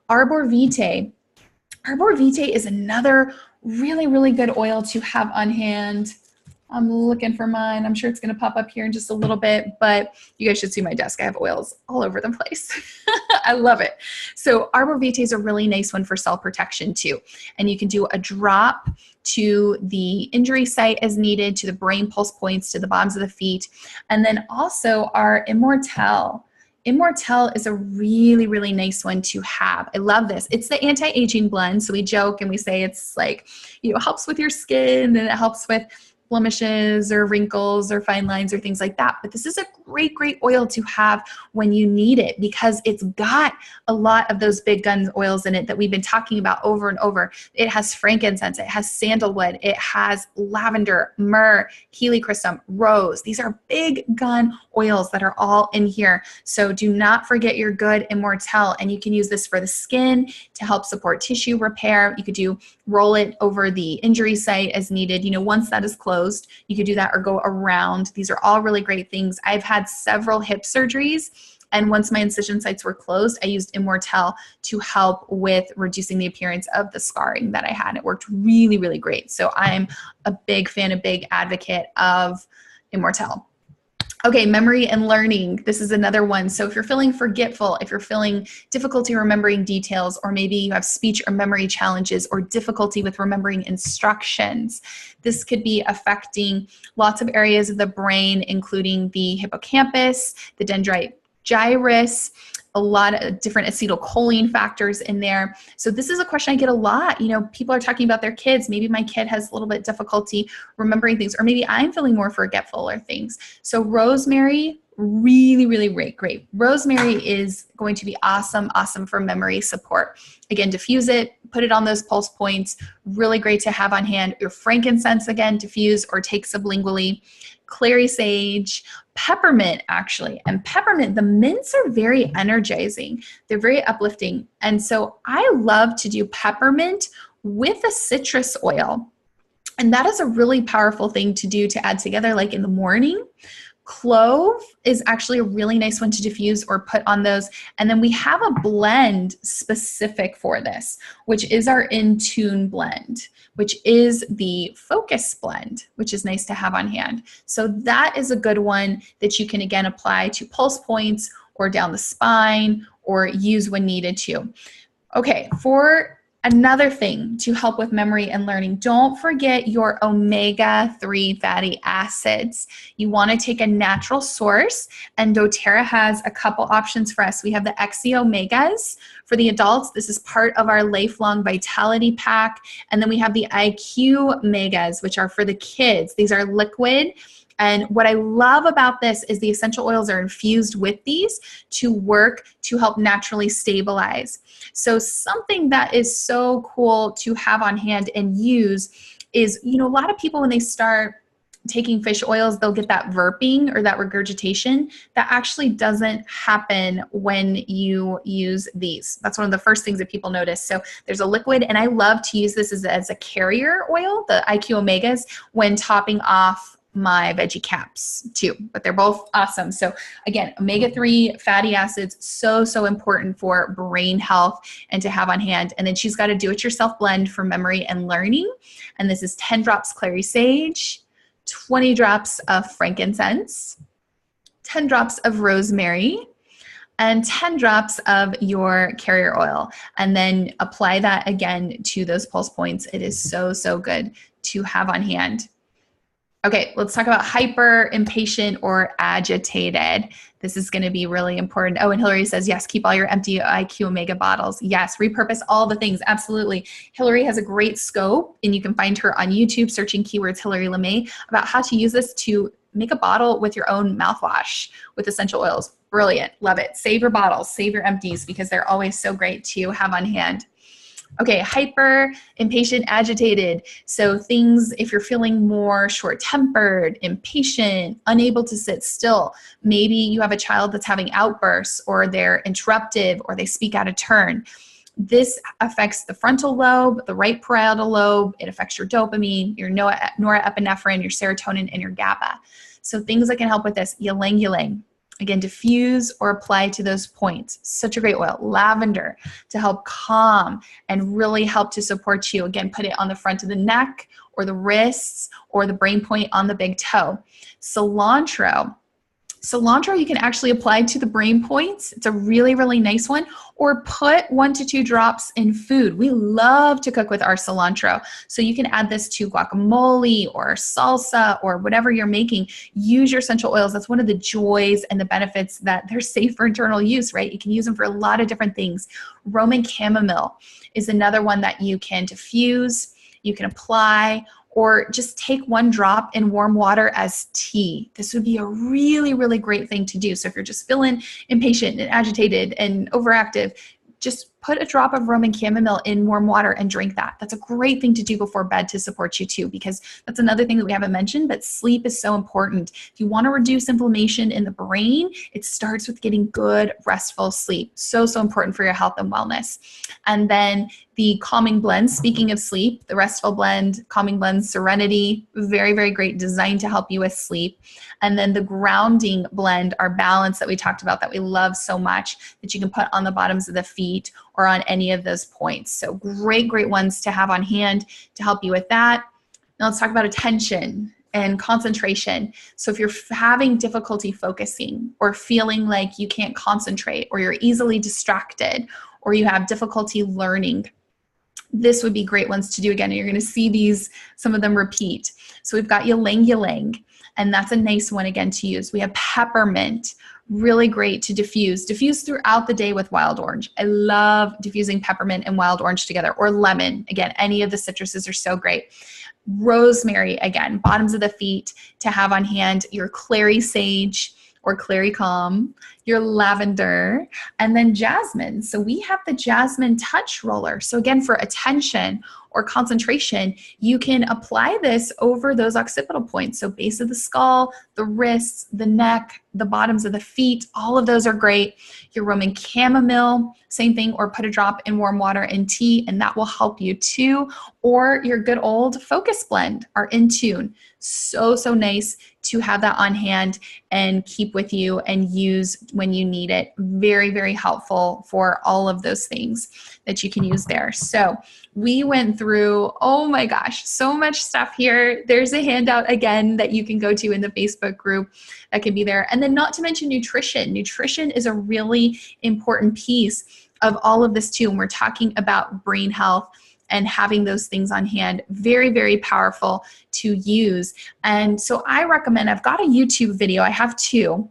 Speaker 1: Arbor Vitae. Arbor Vitae is another really, really good oil to have on hand. I'm looking for mine. I'm sure it's going to pop up here in just a little bit, but you guys should see my desk. I have oils all over the place. I love it. So Arbor Vitae is a really nice one for cell protection too. And you can do a drop to the injury site as needed, to the brain pulse points, to the bottoms of the feet. And then also our Immortelle. Immortelle is a really, really nice one to have. I love this. It's the anti-aging blend. So we joke and we say it's like, helps with your skin and it helps with blemishes or wrinkles or fine lines or things like that. But this is a great, great oil to have when you need it because it's got a lot of those big gun oils in it that we've been talking about over and over. It has frankincense, it has sandalwood, it has lavender, myrrh, helichrysum, rose. These are big gun oils that are all in here. So do not forget your good Immortelle, and you can use this for the skin to help support tissue repair. You could roll it over the injury site as needed. Once that is closed, you could do that or go around. These are all really great things. I've had several hip surgeries, and once my incision sites were closed, I used Immortelle to help with reducing the appearance of the scarring that I had. It worked really, really great. So I'm a big fan, a big advocate of Immortelle. Okay, memory and learning. This is another one. So if you're feeling forgetful, if you're feeling difficulty remembering details, or maybe you have speech or memory challenges or difficulty with remembering instructions, this could be affecting lots of areas of the brain, including the hippocampus, the dendrite gyrus, a lot of different acetylcholine factors in there. So this is a question I get a lot. People are talking about their kids. Maybe my kid has a little bit difficulty remembering things, or maybe I'm feeling more forgetful or things. So rosemary, really, really great. Rosemary is going to be awesome for memory support. Again, diffuse it, put it on those pulse points. Really great to have on hand. Your frankincense, again, diffuse or take sublingually. Clary sage, peppermint actually. And peppermint, the mints are very energizing. They're very uplifting. And so I love to do peppermint with a citrus oil. And that is a really powerful thing to do to add together, like in the morning. Clove is actually a really nice one to diffuse or put on those. And then we have a blend specific for this, which is our In Tune blend, which is the Focus blend, which is nice to have on hand. So that is a good one that you can, again, apply to pulse points or down the spine or use when needed to. Okay, for another thing to help with memory and learning, don't forget your omega-3 fatty acids. You want to take a natural source, and doTERRA has a couple options for us. We have the XE Omegas for the adults. This is part of our Lifelong Vitality Pack. And then we have the IQ Megas, which are for the kids. These are liquid. And what I love about this is the essential oils are infused with these to work to help naturally stabilize. So something that is so cool to have on hand and use is, a lot of people when they start taking fish oils, they'll get that verping or that regurgitation. That actually doesn't happen when you use these. That's one of the first things that people notice. So there's a liquid, and I love to use this as a carrier oil, the IQ Omegas, when topping off my veggie caps too, but they're both awesome. So again, omega-3 fatty acids, so important for brain health and to have on hand. And then she's got a do-it-yourself blend for memory and learning. And this is 10 drops clary sage, 20 drops of frankincense, 10 drops of rosemary, and 10 drops of your carrier oil. And then apply that again to those pulse points. It is so good to have on hand. Okay, let's talk about hyper, impatient, or agitated. This is going to be really important. Oh, and Hillary says, yes, keep all your empty IQ Omega bottles. Yes, repurpose all the things. Absolutely. Hillary has a great scope, and you can find her on YouTube searching keywords Hillary LeMay about how to use this to make a bottle with your own mouthwash with essential oils. Brilliant. Love it. Save your bottles, save your empties, because they're always so great to have on hand. Okay, hyper, impatient, agitated. So things, if you're feeling more short-tempered, impatient, unable to sit still, maybe you have a child that's having outbursts, or they're interruptive, or they speak out of turn. This affects the frontal lobe, the right parietal lobe. It affects your dopamine, your norepinephrine, your serotonin, and your GABA. So things that can help with this: ylang ylang. Again, diffuse or apply to those points. Such a great oil. Lavender to help calm and really help to support you. Again, put it on the front of the neck or the wrists or the brain point on the big toe. Cilantro. Cilantro you can actually apply to the brain points. It's a really, really nice one. Or put 1 to 2 drops in food. We love to cook with our cilantro. So you can add this to guacamole or salsa or whatever you're making. Use your essential oils. That's one of the joys and the benefits that they're safe for internal use, right? You can use them for a lot of different things. Roman chamomile is another one that you can diffuse, you can apply, or just take 1 drop in warm water as tea. This would be a really, really great thing to do. So if you're just feeling impatient and agitated and overactive, just put a drop of Roman chamomile in warm water and drink that. That's a great thing to do before bed to support you too, because that's another thing that we haven't mentioned, but sleep is so important. If you want to reduce inflammation in the brain, it starts with getting good, restful sleep. So, so important for your health and wellness. And then the calming blend, speaking of sleep, the restful blend, calming blend, Serenity, very, very great, designed to help you with sleep. And then the grounding blend, our balance that we talked about that we love so much, that you can put on the bottoms of the feet or on any of those points. So great, great ones to have on hand to help you with that. Now let's talk about attention and concentration. So if you're having difficulty focusing or feeling like you can't concentrate or you're easily distracted or you have difficulty learning, this would be great ones to do again. And you're going to see these, some of them repeat. So we've got ylang ylang, and that's a nice one again to use. We have peppermint, really great to diffuse. Diffuse throughout the day with wild orange. I love diffusing peppermint and wild orange together, or lemon. Again, any of the citruses are so great. Rosemary, again, bottoms of the feet to have on hand. Your clary sage or clary calm, your lavender, and then jasmine. So we have the jasmine touch roller. So again, for attention or concentration, you can apply this over those occipital points. So base of the skull, the wrists, the neck, the bottoms of the feet, all of those are great. Your Roman chamomile, same thing, or put a drop in warm water and tea, and that will help you too. Or your good old focus blend, our In Tune. So, so nice to have that on hand and keep with you and use when you need it. Very, very helpful for all of those things that you can use there. So we went through, oh my gosh, so much stuff here. There's a handout again that you can go to in the Facebook group that can be there. And then not to mention nutrition. Nutrition is a really important piece of all of this too. And we're talking about brain health and having those things on hand. Very, very powerful to use. And so I recommend, I've got a YouTube video, I have 2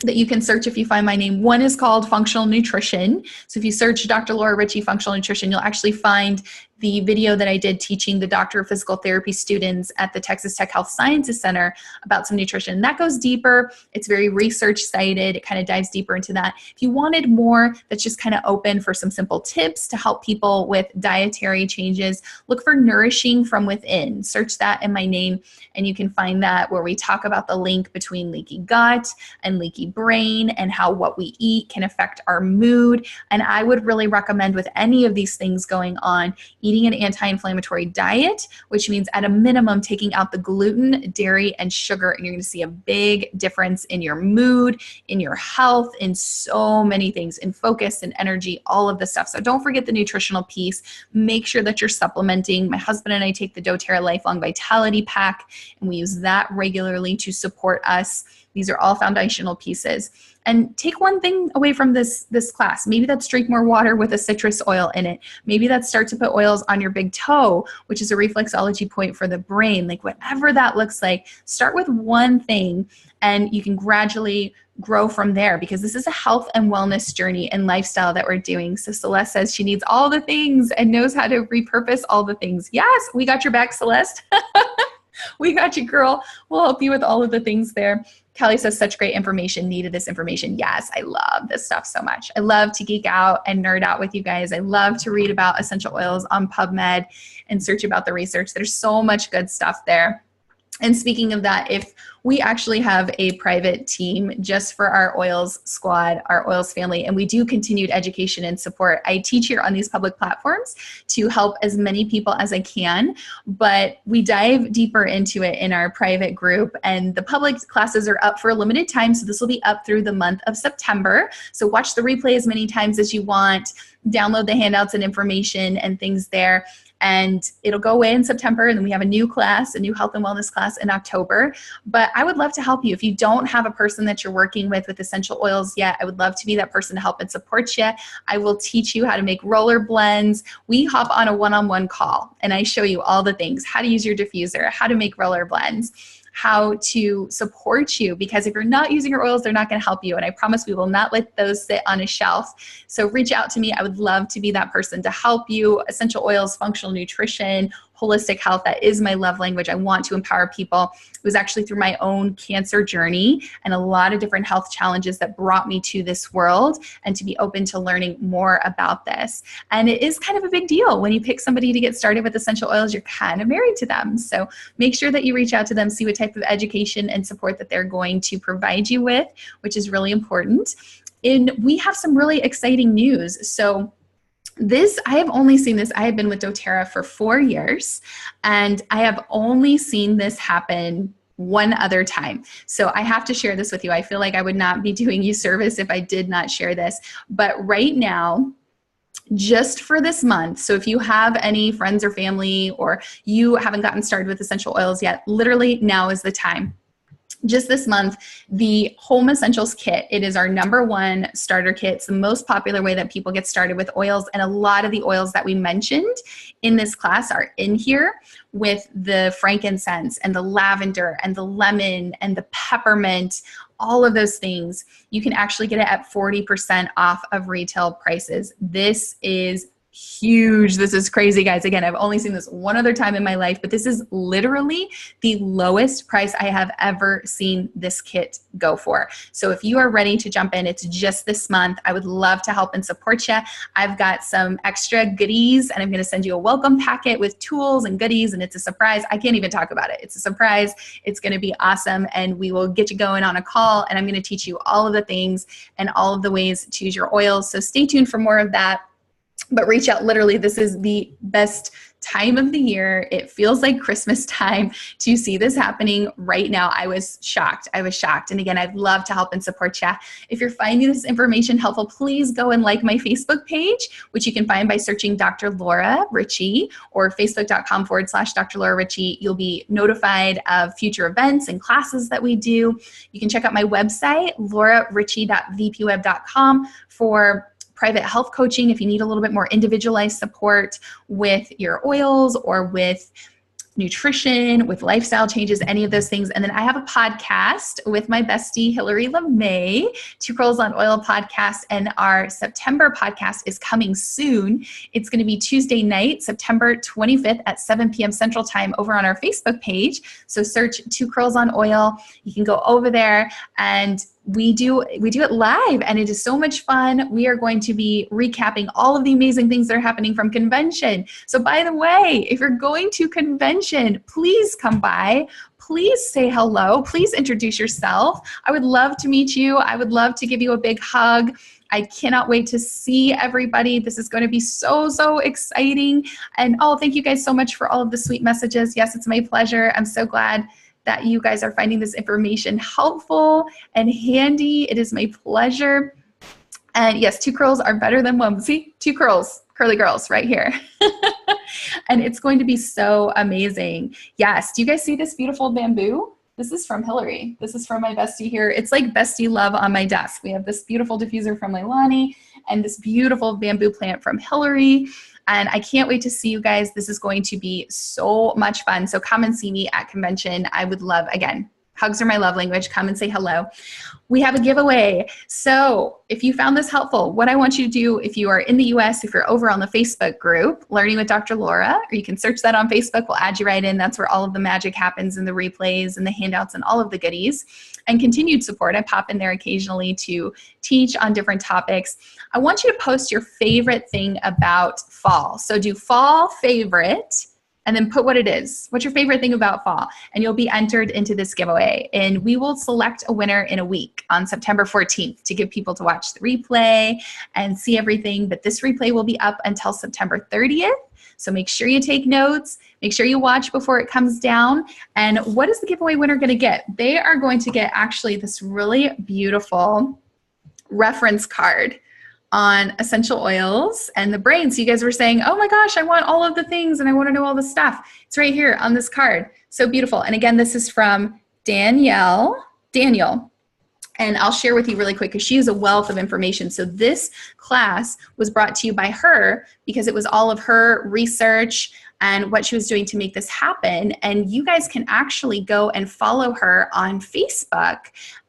Speaker 1: that you can search if you find my name. One is called Functional Nutrition. So if you search Dr. Laura Ricci Functional Nutrition, you'll actually find the video that I did teaching the Doctor of Physical Therapy students at the Texas Tech Health Sciences Center about some nutrition. That goes deeper. It's very research cited. It kind of dives deeper into that. If you wanted more that's just kind of open for some simple tips to help people with dietary changes, look for Nourishing from Within. Search that in my name and you can find that, where we talk about the link between leaky gut and leaky brain and how what we eat can affect our mood. And I would really recommend, with any of these things going on, eating an anti-inflammatory diet, which means at a minimum taking out the gluten, dairy, and sugar, and you're going to see a big difference in your mood, in your health, in so many things, in focus and energy, all of this stuff. So don't forget the nutritional piece. Make sure that you're supplementing. My husband and I take the doTERRA Lifelong Vitality Pack, and we use that regularly to support us. These are all foundational pieces. And take one thing away from this class. Maybe that's drink more water with a citrus oil in it. Maybe that's start to put oils on your big toe, which is a reflexology point for the brain. Like whatever that looks like, start with one thing and you can gradually grow from there, because this is a health and wellness journey and lifestyle that we're doing. So Celeste says she needs all the things and knows how to repurpose all the things. Yes, we got your back, Celeste. We got you, girl. We'll help you with all of the things there. Kelly says, such great information, needed this information. Yes, I love this stuff so much. I love to geek out and nerd out with you guys. I love to read about essential oils on PubMed and search about the research. There's so much good stuff there. And speaking of that, if We actually have a private team just for our oils squad, our oils family, and we do continued education and support. I teach here on these public platforms to help as many people as I can, but we dive deeper into it in our private group, and the public classes are up for a limited time, so this will be up through the month of September. So watch the replay as many times as you want, download the handouts and information and things there. And it'll go away in September, and then we have a new class, a new health and wellness class in October. But I would love to help you. If you don't have a person that you're working with essential oils yet, I would love to be that person to help and support you. I will teach you how to make roller blends. We hop on a one-on-one call, and I show you all the things, how to use your diffuser, how to make roller blends, how to support you, because if you're not using your oils, they're not going to help you. And I promise we will not let those sit on a shelf. So reach out to me. I would love to be that person to help you. Essential oils, functional nutrition, holistic health, that is my love language. I want to empower people. It was actually through my own cancer journey and a lot of different health challenges that brought me to this world and to be open to learning more about this. And it is kind of a big deal. When you pick somebody to get started with essential oils, you're kind of married to them. So make sure that you reach out to them, see what type of education and support that they're going to provide you with, which is really important. And we have some really exciting news. So I have only seen this. I have been with doTERRA for 4 years, and I have only seen this happen one other time. So I have to share this with you. I feel like I would not be doing you service if I did not share this. But right now, just for this month, so if you have any friends or family, or you haven't gotten started with essential oils yet, literally now is the time. Just this month, the Home Essentials Kit, it is our #1 starter kit. It's the most popular way that people get started with oils, and a lot of the oils that we mentioned in this class are in here, with the frankincense and the lavender and the lemon and the peppermint, all of those things. You can actually get it at 40% off of retail prices. This is huge. This is crazy, guys. Again, I've only seen this one other time in my life, but this is literally the lowest price I have ever seen this kit go for. So if you are ready to jump in, it's just this month. I would love to help and support you. I've got some extra goodies, and I'm going to send you a welcome packet with tools and goodies, and it's a surprise. I can't even talk about it. It's a surprise. It's going to be awesome, and we will get you going on a call, and I'm going to teach you all of the things and all of the ways to use your oils. So stay tuned for more of that. But reach out. Literally, this is the best time of the year. It feels like Christmas time to see this happening right now. I was shocked. And again, I'd love to help and support you. If you're finding this information helpful, please go and like my Facebook page, which you can find by searching Dr. Laura Ricci, or facebook.com/Dr. Laura Ricci. You'll be notified of future events and classes that we do. You can check out my website, lauraricci.vpweb.com, for private health coaching if you need a little bit more individualized support with your oils or with nutrition, with lifestyle changes, any of those things. And then I have a podcast with my bestie, Hillary LeMay, Two Curls on Oil podcast, and our September podcast is coming soon. It's going to be Tuesday night, September 25th at 7 p.m. Central Time over on our Facebook page. So search Two Curls on Oil. You can go over there, and we do it live, and it is so much fun. We are going to be recapping all of the amazing things that are happening from convention. So by the way, if you're going to convention, please come by. Please say hello. Please introduce yourself. I would love to meet you. I would love to give you a big hug. I cannot wait to see everybody. This is going to be so, so exciting. And thank you guys so much for all of the sweet messages. Yes, it's my pleasure. I'm so glad that you guys are finding this information helpful and handy. It is my pleasure. And yes, two curls are better than one. See, two curls, curly girls right here. And it's going to be so amazing. Yes, do you guys see this beautiful bamboo? This is from Hillary. This is from my bestie here. It's like bestie love on my desk. We have this beautiful diffuser from Leilani and this beautiful bamboo plant from Hillary. And I can't wait to see you guys. This is going to be so much fun. So come and see me at convention. I would love, again, hugs are my love language. Come and say hello. We have a giveaway. So if you found this helpful, what I want you to do, if you are in the US, if you're over on the Facebook group, Learning with Dr. Laura, or you can search that on Facebook, we'll add you right in. That's where all of the magic happens, and the replays and the handouts and all of the goodies. And continued support. I pop in there occasionally to teach on different topics. I want you to post your favorite thing about fall. So do fall favorite and then put what it is. What's your favorite thing about fall? And you'll be entered into this giveaway. And we will select a winner in a week on September 14th to give people to watch the replay and see everything. But this replay will be up until September 30th. So make sure you take notes. Make sure you watch before it comes down. And what is the giveaway winner going to get? They are going to get actually this really beautiful reference card on essential oils and the brain. So you guys were saying, oh my gosh, I want all of the things and I want to know all the stuff. It's right here on this card. So beautiful. And again, this is from Danielle Daniel. And I'll share with you really quick because she is a wealth of information. So this class was brought to you by her because it was all of her research and what she was doing to make this happen. And you guys can actually go and follow her on Facebook.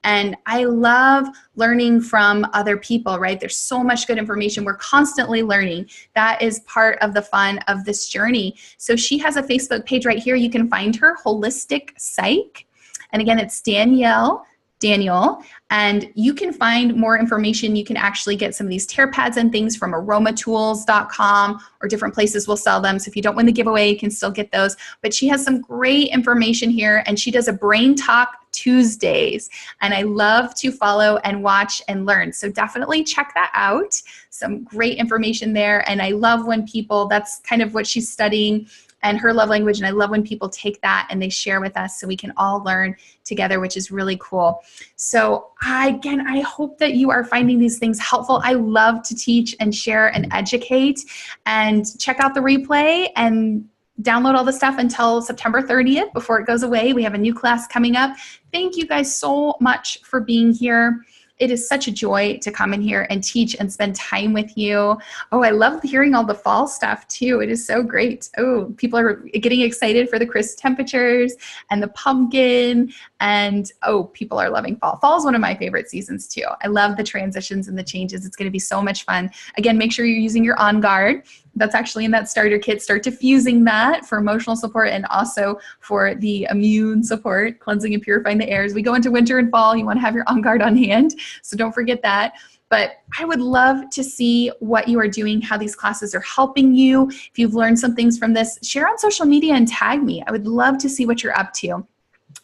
Speaker 1: And I love learning from other people, right? There's so much good information. We're constantly learning. That is part of the fun of this journey. So she has a Facebook page right here. You can find her, Holistic Psych. And again, it's Danielle Daniel, and you can find more information. You can actually get some of these tear pads and things from aromatools.com, or different places will sell them. So if you don't win the giveaway, you can still get those. But she has some great information here, and she does a Brain Talk Tuesdays, and I love to follow and watch and learn. So definitely check that out. Some great information there, and I love when people, that's kind of what she's studying and her love language, and I love when people take that and they share with us so we can all learn together, which is really cool. So again, I hope that you are finding these things helpful. I love to teach and share and educate, and check out the replay and download all the stuff until September 30th before it goes away. We have a new class coming up. Thank you guys so much for being here. It is such a joy to come in here and teach and spend time with you. Oh, I love hearing all the fall stuff too. It is so great. Oh, people are getting excited for the crisp temperatures and the pumpkin. And oh, people are loving fall. Fall is one of my favorite seasons too. I love the transitions and the changes. It's going to be so much fun. Again, make sure you're using your On Guard. That's actually in that starter kit. Start diffusing that for emotional support and also for the immune support, cleansing and purifying the air. As we go into winter and fall, you want to have your On Guard on hand. So don't forget that. But I would love to see what you are doing, how these classes are helping you. If you've learned some things from this, share on social media and tag me. I would love to see what you're up to.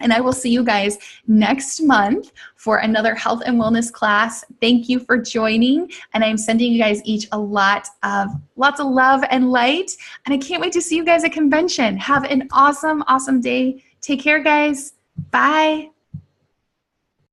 Speaker 1: And I will see you guys next month for another health and wellness class. Thank you for joining. And I'm sending you guys each lots of love and light. And I can't wait to see you guys at convention. Have an awesome, awesome day. Take care, guys. Bye.